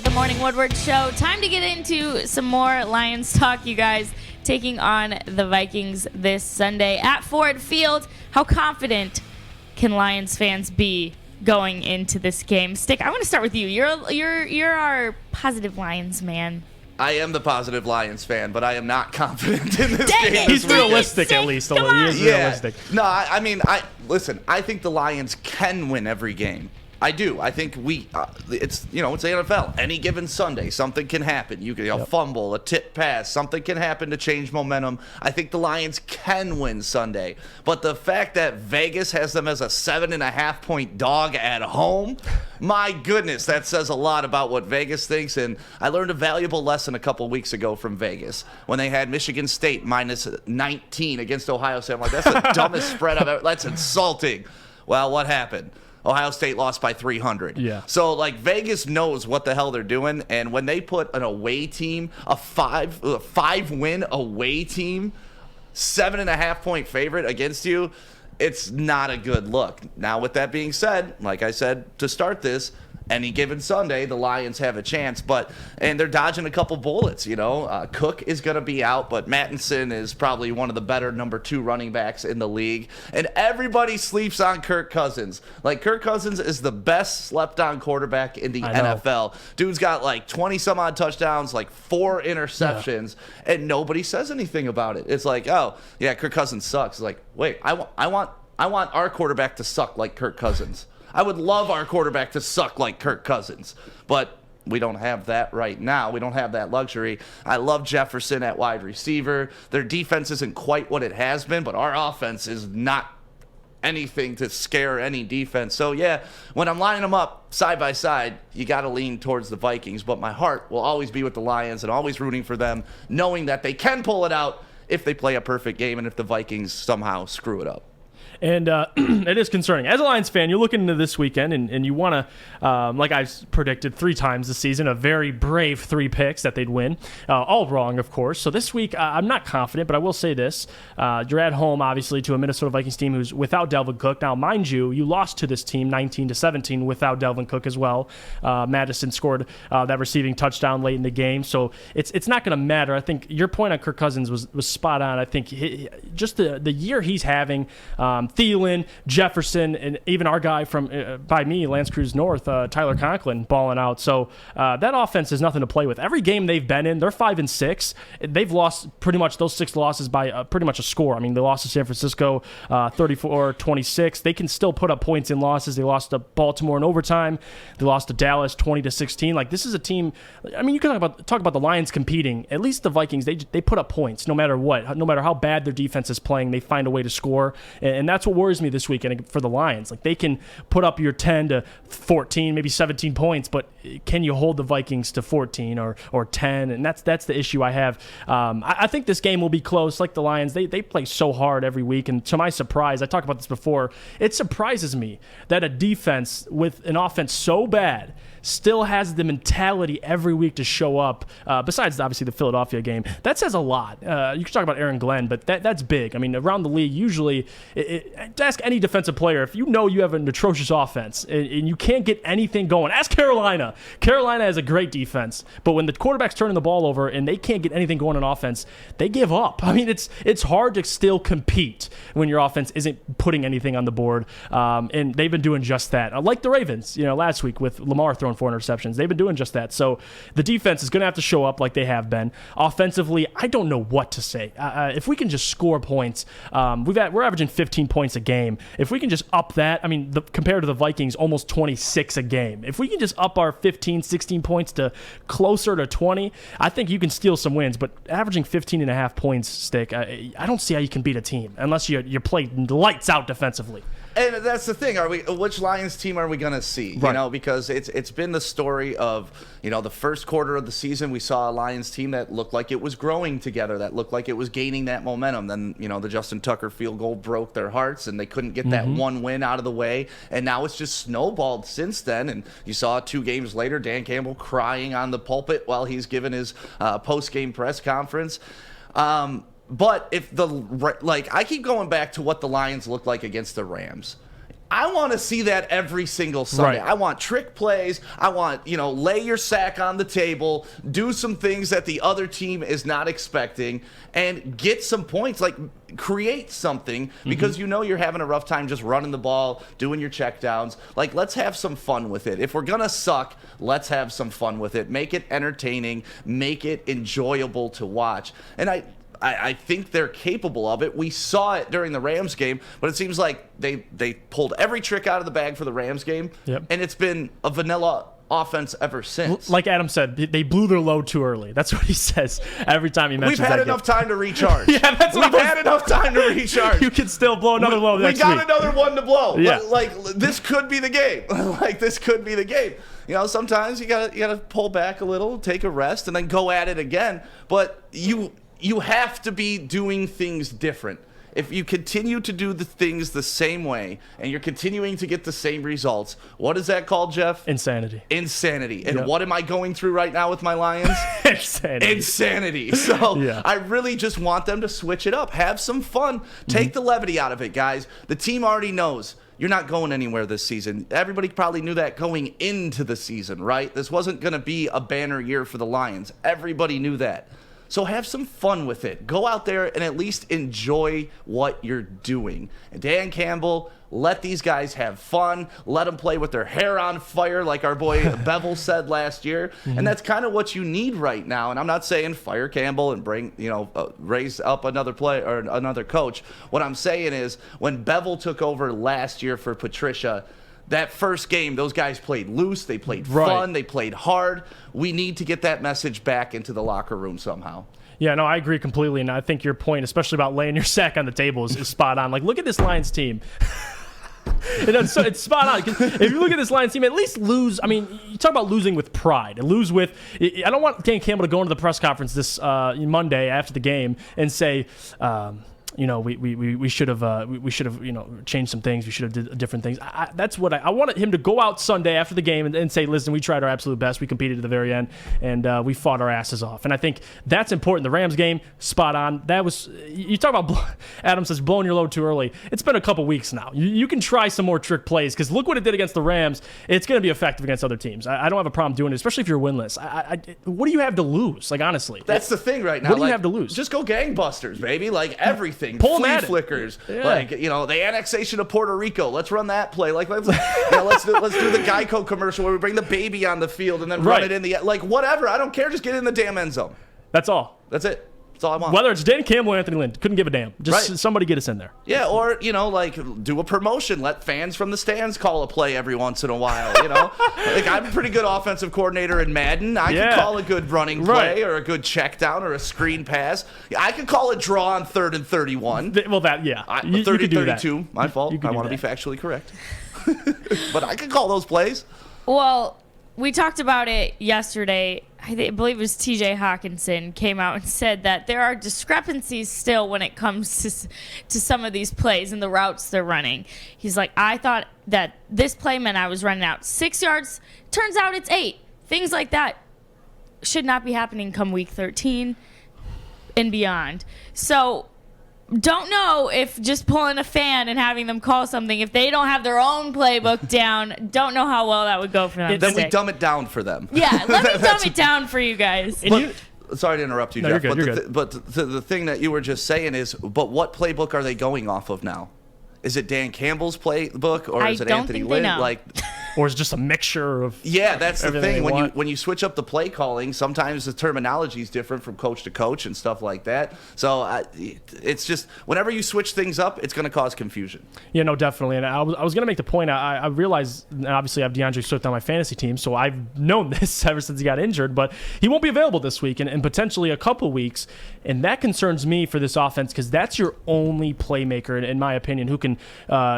the Morning Woodward Show. Time to get into some more Lions talk, you guys. Taking on the Vikings this Sunday at Ford Field. How confident can Lions fans be going into this game? Stick, I want to start with you. You're our positive Lions man. I am the positive Lions fan, but I am not confident in this game. He's realistic, at least. Although he is realistic. No, listen. I think the Lions can win every game. I do. I think it's the NFL. Any given Sunday, something can happen. You can a fumble, a tip pass, something can happen to change momentum. I think the Lions can win Sunday. But the fact that Vegas has them as a 7.5-point dog at home, my goodness, that says a lot about what Vegas thinks. And I learned a valuable lesson a couple weeks ago from Vegas when they had Michigan State minus 19 against Ohio State. I'm like, that's the dumbest spread I've ever. That's insulting. Well, what happened? Ohio State lost by 300. Yeah. So, Vegas knows what the hell they're doing. And when they put an away team, a five-win away team, 7.5-point favorite against you, it's not a good look. Now, with that being said, like I said to start this, any given Sunday, the Lions have a chance, and they're dodging a couple bullets. Cook is going to be out, but Mattinson is probably one of the better number 2 running backs in the league, and everybody sleeps on Kirk Cousins. Kirk Cousins is the best slept-on quarterback in the NFL. Dude's got 20 some odd touchdowns, 4 interceptions, and nobody says anything about it. It's oh yeah, Kirk Cousins sucks. Wait, I want our quarterback to suck like Kirk Cousins. I would love our quarterback to suck like Kirk Cousins, but we don't have that right now. We don't have that luxury. I love Jefferson at wide receiver. Their defense isn't quite what it has been, but our offense is not anything to scare any defense. So, yeah, when I'm lining them up side by side, you got to lean towards the Vikings, but my heart will always be with the Lions and always rooting for them, knowing that they can pull it out if they play a perfect game and if the Vikings somehow screw it up. And it is concerning. As a Lions fan, you're looking into this weekend, and you want to, like I've predicted 3 times this season, a very brave 3 picks that they'd win. All wrong, of course. So this week, I'm not confident, but I will say this. You're at home, obviously, to a Minnesota Vikings team who's without Dalvin Cook. Now, mind you lost to this team 19-17 without Dalvin Cook as well. Madison scored that receiving touchdown late in the game. So it's not going to matter. I think your point on Kirk Cousins was spot on. I think just the year he's having, Thielen, Jefferson, and even our guy from by me, Lance Cruz North, Tyler Conklin, balling out. So that offense is nothing to play with. Every game they've been in, they're 5-6. They've lost pretty much those 6 losses by pretty much a score. I mean, they lost to San Francisco 34-26. They can still put up points in losses. They lost to Baltimore in overtime. They lost to Dallas 20-16. This is a team. I mean, you can talk about the Lions competing. At least the Vikings, they put up points no matter what. No matter how bad their defense is playing, they find a way to score, and that's what worries me this weekend for the Lions. They can put up your 10-14, maybe 17 points, but can you hold the Vikings to 14 or 10? And that's the issue I have. I think this game will be close. Like the Lions, they play so hard every week, and to my surprise, I talked about this before, it surprises me that a defense with an offense so bad still has the mentality every week to show up, besides obviously the Philadelphia game. That says a lot. You can talk about Aaron Glenn, but that's big. I mean, around the league, usually, ask any defensive player, if you know you have an atrocious offense and you can't get anything going, ask Carolina. Carolina has a great defense, but when the quarterback's turning the ball over and they can't get anything going on offense, they give up. I mean, it's hard to still compete when your offense isn't putting anything on the board, and they've been doing just that. Like the Ravens, last week with Lamar throwing 4 interceptions. They've been doing just that. So the defense is going to have to show up like they have been. Offensively, I don't know what to say. If we can just score points, we're averaging 15 points a game. If we can just up that, I mean, compared to the Vikings, almost 26 a game. If we can just up our 15, 16 points to closer to 20, I think you can steal some wins. But averaging 15.5 points, Stick, I don't see how you can beat a team unless you play lights out defensively. And that's the thing. Which Lions team are we going to see? Right. Because it's been the story of, the first quarter of the season, we saw a Lions team that looked like it was growing together, that looked like it was gaining that momentum. Then, the Justin Tucker field goal broke their hearts, and they couldn't get that one win out of the way. And now it's just snowballed since then. And you saw 2 games later, Dan Campbell crying on the pulpit while he's giving his post-game press conference. But if I keep going back to what the Lions looked like against the Rams. I want to see that every single Sunday. Right. I want trick plays. I want, lay your sack on the table, do some things that the other team is not expecting, and get some points. Like, create something because you're having a rough time just running the ball, doing your checkdowns. Like, let's have some fun with it. If we're going to suck, let's have some fun with it. Make it entertaining. Make it enjoyable to watch. And I think they're capable of it. We saw it during the Rams game, but it seems like they pulled every trick out of the bag for the Rams game, and it's been a vanilla offense ever since. Like Adam said, they blew their load too early. That's what he says every time he mentions that. We've had enough time to recharge. Yeah, that's what We've had enough time to recharge. You can still blow another load next week. We got another one to blow. Yeah. Like, this could be the game. This could be the game. Sometimes you gotta pull back a little, take a rest, and then go at it again. But you have to be doing things different. If you continue to do the things the same way and you're continuing to get the same results, what is that called, Jeff? Insanity. And what am I going through right now with my Lions? Insanity. So I really just want them to switch it up. Have some fun. Take the levity out of it, guys. The team already knows you're not going anywhere this season. Everybody probably knew that going into the season, right? This wasn't going to be a banner year for the Lions. Everybody knew that. So have some fun with it. Go out there and at least enjoy what you're doing. And Dan Campbell, let these guys have fun. Let them play with their hair on fire, like our boy Bevel said last year. And that's kind of what you need right now. And I'm not saying fire Campbell and bring, raise up another player or another coach. What I'm saying is when Bevel took over last year for Patricia, that first game, those guys played loose, they played fun, they played hard. We need to get that message back into the locker room somehow. Yeah, no, I agree completely, and I think your point, especially about laying your sack on the table, is spot on. Like, look at this Lions team. It's spot on. If you look at this Lions team, at least lose. I mean, you talk about losing with pride and lose with. I don't want Dan Campbell to go into the press conference this Monday after the game and say, we should have changed some things. We should have did different things. That's what I wanted him to go out Sunday after the game and say, listen, we tried our absolute best. We competed to the very end, and we fought our asses off. And I think that's important. The Rams game, spot on. That was, you talk about, Adam says, blowing your load too early. It's been a couple weeks now. You can try some more trick plays because look what it did against the Rams. It's going to be effective against other teams. I don't have a problem doing it, especially if you're winless. What do you have to lose? Like, honestly. That's the thing right now. What do you have to lose? Just go gangbusters, baby. Like, everything. Pull flea them flickers, yeah. The annexation of Puerto Rico. Let's run that play. Like, let's do the Geico commercial where we bring the baby on the field and then run it in the whatever. I don't care. Just get in the damn end zone. That's all. That's it. That's all I want. Whether it's Dan Campbell or Anthony Lynn, couldn't give a damn. Just somebody get us in there. Yeah, or do a promotion. Let fans from the stands call a play every once in a while. I'm a pretty good offensive coordinator in Madden. I can call a good running play or a good check down or a screen pass. I can call a draw on 3rd and 31. Well, 30 32. My fault. I want to be factually correct. But I can call those plays. Well, we talked about it yesterday. I believe it was TJ Hawkinson came out and said that there are discrepancies still when it comes to some of these plays and the routes they're running. He's like, I thought that this play meant I was running out 6 yards. Turns out it's 8. Things like that should not be happening come week 13 and beyond. So don't know if just pulling a fan and having them call something, if they don't have their own playbook down, don't know how well that would go for them. Then we dumb it down for them. Yeah, let me dumb it down for you guys. Sorry to interrupt you, no, Jeff. You're good. But the thing that you were just saying is, but what playbook are they going off of now? Is it Dan Campbell's playbook or is it Anthony Lynn? Or is it just a mixture of that's the thing. When you switch up the play calling, sometimes the terminology is different from coach to coach and stuff like that. So it's just whenever you switch things up, it's going to cause confusion. Yeah, no, definitely. And I was going to make the point. I realize, and obviously I have DeAndre Swift on my fantasy team, so I've known this ever since he got injured, but he won't be available this week and potentially a couple weeks. And that concerns me for this offense because that's your only playmaker, in my opinion, who can,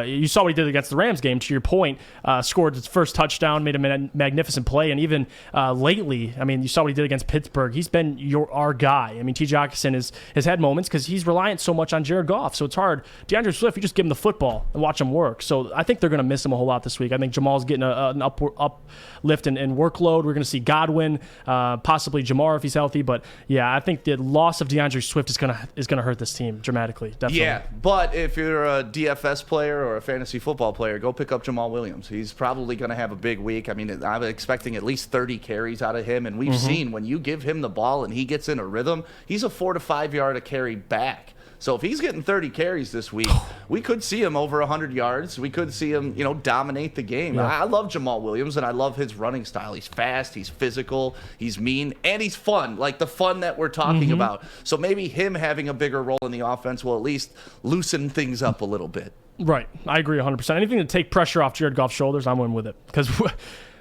you saw what he did against the Rams game, to your point, scored his first touchdown, made a magnificent play. And even lately, I mean, you saw what he did against Pittsburgh. He's been our guy. I mean, T. Jockenson has had moments because he's reliant so much on Jared Goff. So it's hard. DeAndre Swift, you just give him the football and watch him work. So I think they're going to miss him a whole lot this week. I think Jamal's getting an uplift in workload. We're going to see Godwin, possibly Jamar if he's healthy. But yeah, I think the loss of DeAndre Swift is gonna hurt this team dramatically. Definitely. Yeah, but if you're a DFS player or a fantasy football player, go pick up Jamal Williams. He's probably going to have a big week. I mean, I'm expecting at least 30 carries out of him, and we've seen when you give him the ball and he gets in a rhythm, he's a 4 to 5 yard a carry back. So if he's getting 30 carries this week, we could see him over 100 yards. We could see him, dominate the game. Yeah. I love Jamal Williams, and I love his running style. He's fast, he's physical, he's mean, and he's fun, like the fun that we're talking about. So maybe him having a bigger role in the offense will at least loosen things up a little bit. Right. I agree 100%. Anything to take pressure off Jared Goff's shoulders, I'm in with it. Because,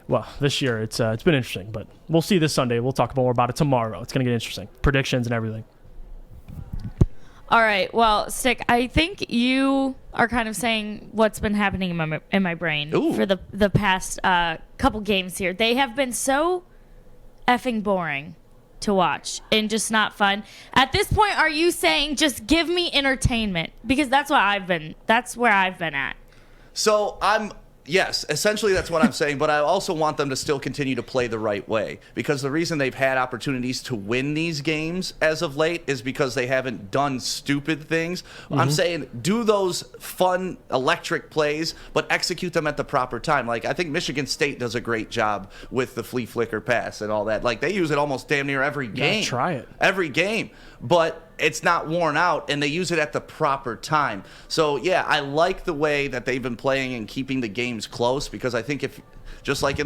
well, this year it's been interesting. But we'll see this Sunday. We'll talk more about it tomorrow. It's going to get interesting. Predictions and everything. All right. Well, Stick, I think you are kind of saying what's been happening in my brain for the past couple games here. They have been so effing boring to watch and just not fun. At this point, are you saying just give me entertainment? Because that's where I've been at. So yes, essentially that's what I'm saying, but I also want them to still continue to play the right way, because the reason they've had opportunities to win these games as of late is because they haven't done stupid things. I'm saying do those fun, electric plays, but execute them at the proper time. Like, I think Michigan State does a great job with the flea flicker pass and all that. Like, they use it almost damn near every game. Yeah, try it. Every game. But it's not worn out, and they use it at the proper time. So, yeah, I like the way that they've been playing and keeping the games close, because I think if, just like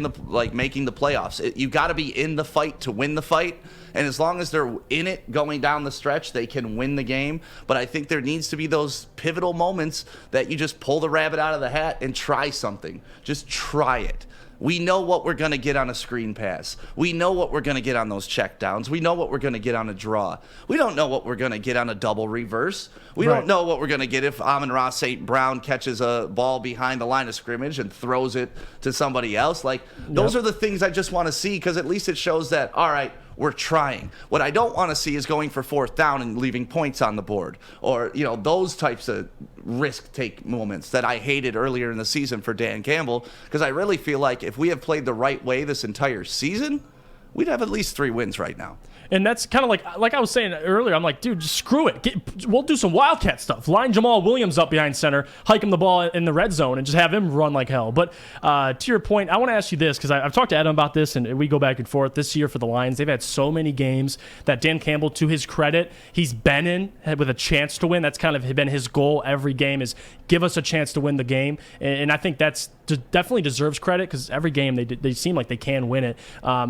making the playoffs, you got to be in the fight to win the fight. And as long as they're in it going down the stretch, they can win the game. But I think there needs to be those pivotal moments that you just pull the rabbit out of the hat and try something. Just try it. We know what we're going to get on a screen pass. We know what we're going to get on those checkdowns. We know what we're going to get on a draw. We don't know what we're going to get on a double reverse. We don't know what we're going to get if Amon-Ra St. Brown catches a ball behind the line of scrimmage and throws it to somebody else. Like, those are the things I just want to see, because at least it shows that, all right, we're trying. What I don't want to see is going for fourth down and leaving points on the board, or those types of risk take moments that I hated earlier in the season for Dan Campbell, because I really feel like if we have played the right way this entire season, we'd have at least 3 wins right now. And that's kind of like I was saying earlier, I'm like, dude, just screw it. We'll do some Wildcat stuff. Line Jamal Williams up behind center, hike him the ball in the red zone, and just have him run like hell. But to your point, I want to ask you this, because I've talked to Adam about this, and we go back and forth. This year for the Lions, they've had so many games that Dan Campbell, to his credit, he's been in with a chance to win. That's kind of been his goal every game, is give us a chance to win the game. And I think that's definitely deserves credit, because every game they seem like they can win it.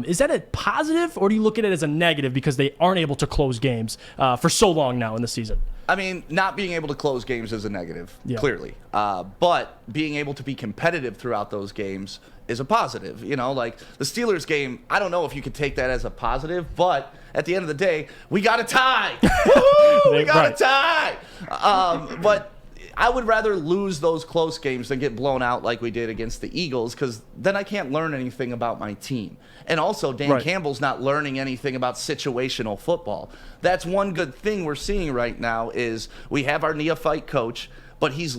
Is that a positive, or do you look at it as a negative because they aren't able to close games for so long now in the season? I mean, not being able to close games is a negative, clearly. But being able to be competitive throughout those games is a positive. Like the Steelers game, I don't know if you could take that as a positive, but at the end of the day, we got a tie. Woo-hoo! We got a tie. But I would rather lose those close games than get blown out like we did against the Eagles, because then I can't learn anything about my team. And also, Dan Campbell's not learning anything about situational football. That's one good thing we're seeing right now, is we have our neophyte coach, but he's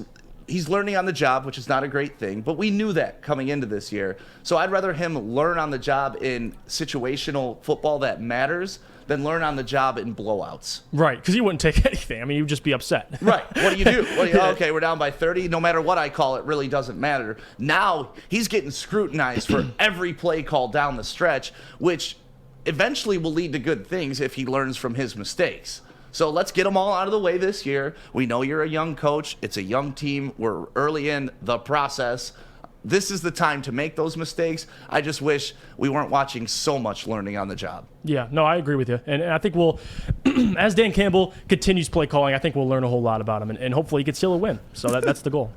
learning on the job, which is not a great thing, but we knew that coming into this year. So I'd rather him learn on the job in situational football that matters than learn on the job in blowouts. Right, because he wouldn't take anything. I mean, you'd just be upset. Right. What do you do? Okay, we're down by 30. No matter what I call it, really doesn't matter. Now he's getting scrutinized for every play call down the stretch, which eventually will lead to good things if he learns from his mistakes. So let's get them all out of the way this year. We know you're a young coach. It's a young team. We're early in the process. This is the time to make those mistakes. I just wish we weren't watching so much learning on the job. Yeah, no, I agree with you. And I think we'll, as Dan Campbell continues play calling, I think we'll learn a whole lot about him. And hopefully he can steal a win. So that's the goal.